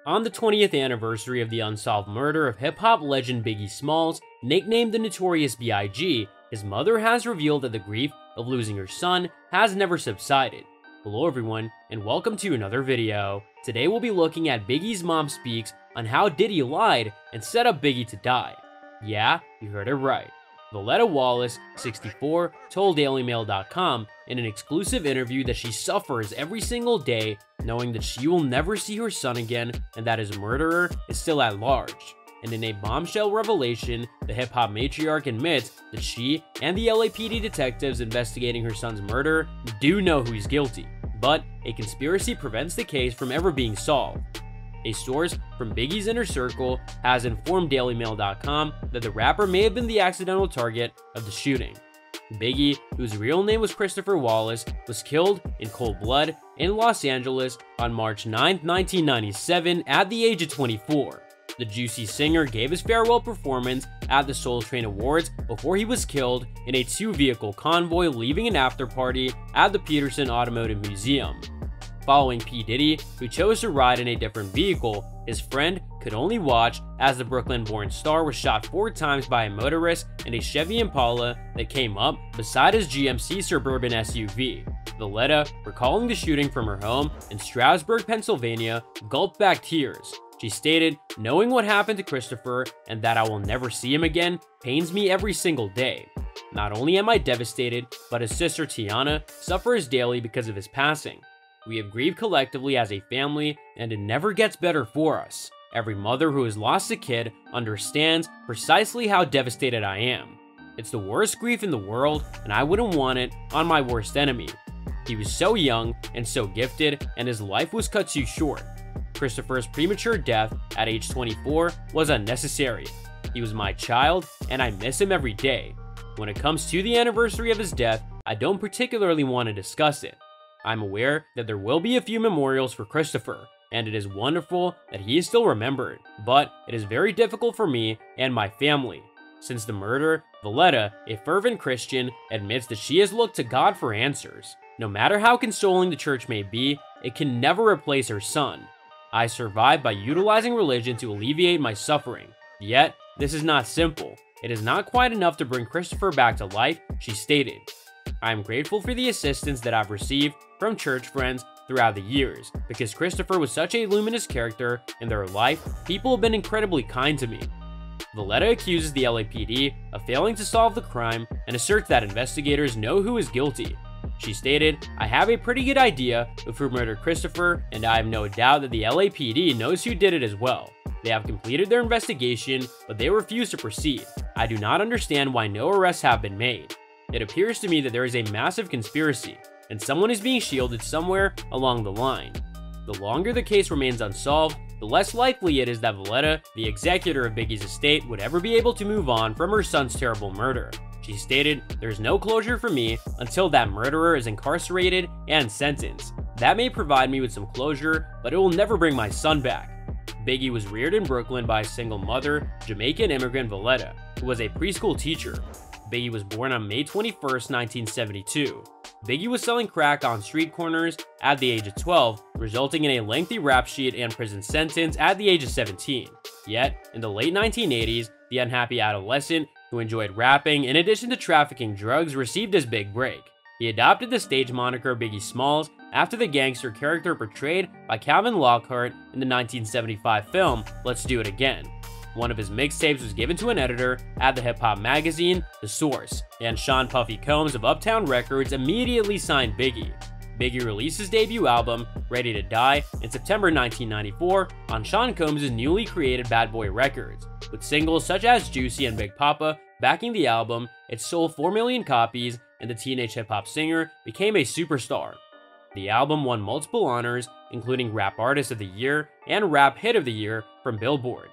On the 20th anniversary of the unsolved murder of hip-hop legend Biggie Smalls, nicknamed the Notorious B.I.G., his mother has revealed that the grief of losing her son has never subsided. Hello everyone, and welcome to another video. Today we'll be looking at Biggie's mom speaks on how Diddy lied and set up Biggie to die. Yeah, you heard it right. Valletta Wallace, 64, told DailyMail.com in an exclusive interview that she suffers every single day knowing that she will never see her son again and that his murderer is still at large. And in a bombshell revelation, the hip-hop matriarch admits that she and the LAPD detectives investigating her son's murder do know who he's guilty, but a conspiracy prevents the case from ever being solved. A source from Biggie's inner circle has informed DailyMail.com that the rapper may have been the accidental target of the shooting. Biggie, whose real name was Christopher Wallace, was killed in cold blood in Los Angeles on March 9, 1997 at the age of 24. The Juicy singer gave his farewell performance at the Soul Train Awards before he was killed in a two-vehicle convoy leaving an after-party at the Peterson Automotive Museum. Following P. Diddy, who chose to ride in a different vehicle, his friend could only watch as the Brooklyn-born star was shot 4 times by a motorist in a Chevy Impala that came up beside his GMC Suburban SUV. Valletta, recalling the shooting from her home in Stroudsburg, Pennsylvania, gulped back tears. She stated, "Knowing what happened to Christopher and that I will never see him again pains me every single day. Not only am I devastated, but his sister Tiana suffers daily because of his passing. We have grieved collectively as a family, and it never gets better for us. Every mother who has lost a kid understands precisely how devastated I am. It's the worst grief in the world, and I wouldn't want it on my worst enemy. He was so young and so gifted, and his life was cut too short. Christopher's premature death at age 24 was unnecessary. He was my child, and I miss him every day. When it comes to the anniversary of his death, I don't particularly want to discuss it. I'm aware that there will be a few memorials for Christopher, and it is wonderful that he is still remembered, but it is very difficult for me and my family. Since the murder, Valletta, a fervent Christian, admits that she has looked to God for answers. No matter how consoling the church may be, it can never replace her son. I survived by utilizing religion to alleviate my suffering. Yet, this is not simple. It is not quite enough to bring Christopher back to life," she stated. "I am grateful for the assistance that I've received from church friends throughout the years. Because Christopher was such a luminous character in their life, people have been incredibly kind to me." Valletta accuses the LAPD of failing to solve the crime and asserts that investigators know who is guilty. She stated, "I have a pretty good idea of who murdered Christopher, and I have no doubt that the LAPD knows who did it as well. They have completed their investigation, but they refuse to proceed. I do not understand why no arrests have been made. It appears to me that there is a massive conspiracy, and someone is being shielded somewhere along the line. The longer the case remains unsolved, the less likely it is that Valletta, the executor of Biggie's estate, would ever be able to move on from her son's terrible murder." She stated, "There's no closure for me until that murderer is incarcerated and sentenced. That may provide me with some closure, but it will never bring my son back." Biggie was reared in Brooklyn by a single mother, Jamaican immigrant Valletta, who was a preschool teacher. Biggie was born on May 21, 1972. Biggie was selling crack on street corners at the age of 12, resulting in a lengthy rap sheet and prison sentence at the age of 17. Yet, in the late 1980s, the unhappy adolescent who enjoyed rapping in addition to trafficking drugs received his big break. He adopted the stage moniker Biggie Smalls after the gangster character portrayed by Calvin Lockhart in the 1975 film Let's Do It Again. One of his mixtapes was given to an editor at the hip-hop magazine, The Source, and Sean Puffy Combs of Uptown Records immediately signed Biggie. Biggie released his debut album, Ready to Die, in September 1994 on Sean Combs' newly created Bad Boy Records, with singles such as Juicy and Big Papa backing the album. It sold 4 million copies, and the teenage hip-hop singer became a superstar. The album won multiple honors, including Rap Artist of the Year and Rap Hit of the Year from Billboard.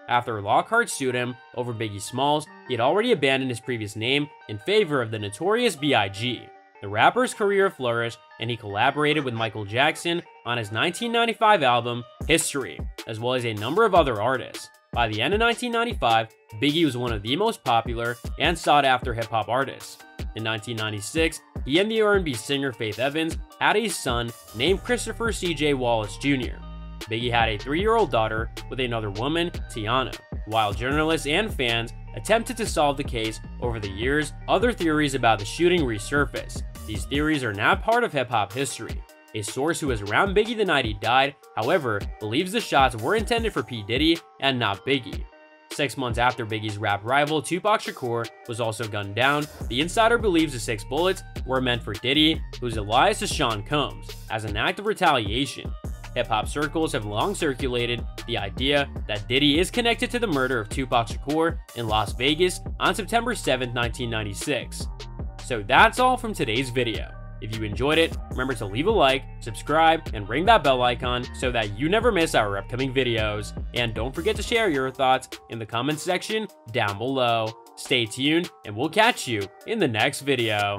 After Lockhart sued him over Biggie Smalls, he had already abandoned his previous name in favor of the Notorious B.I.G. The rapper's career flourished, and he collaborated with Michael Jackson on his 1995 album, History, as well as a number of other artists. By the end of 1995, Biggie was one of the most popular and sought-after hip-hop artists. In 1996, he and the R&B singer Faith Evans had a son named Christopher C.J. Wallace Jr. Biggie had a 3-year-old daughter with another woman, Tiana. While journalists and fans attempted to solve the case over the years, other theories about the shooting resurfaced. These theories are now part of hip-hop history. A source who was around Biggie the night he died, however, believes the shots were intended for P. Diddy and not Biggie. 6 months after Biggie's rap rival Tupac Shakur was also gunned down, the insider believes the 6 bullets were meant for Diddy, who's alias to Sean Combs, as an act of retaliation. Hip-hop circles have long circulated the idea that Diddy is connected to the murder of Tupac Shakur in Las Vegas on September 7, 1996. So that's all from today's video. If you enjoyed it, remember to leave a like, subscribe, and ring that bell icon so that you never miss our upcoming videos. And don't forget to share your thoughts in the comments section down below. Stay tuned, and we'll catch you in the next video.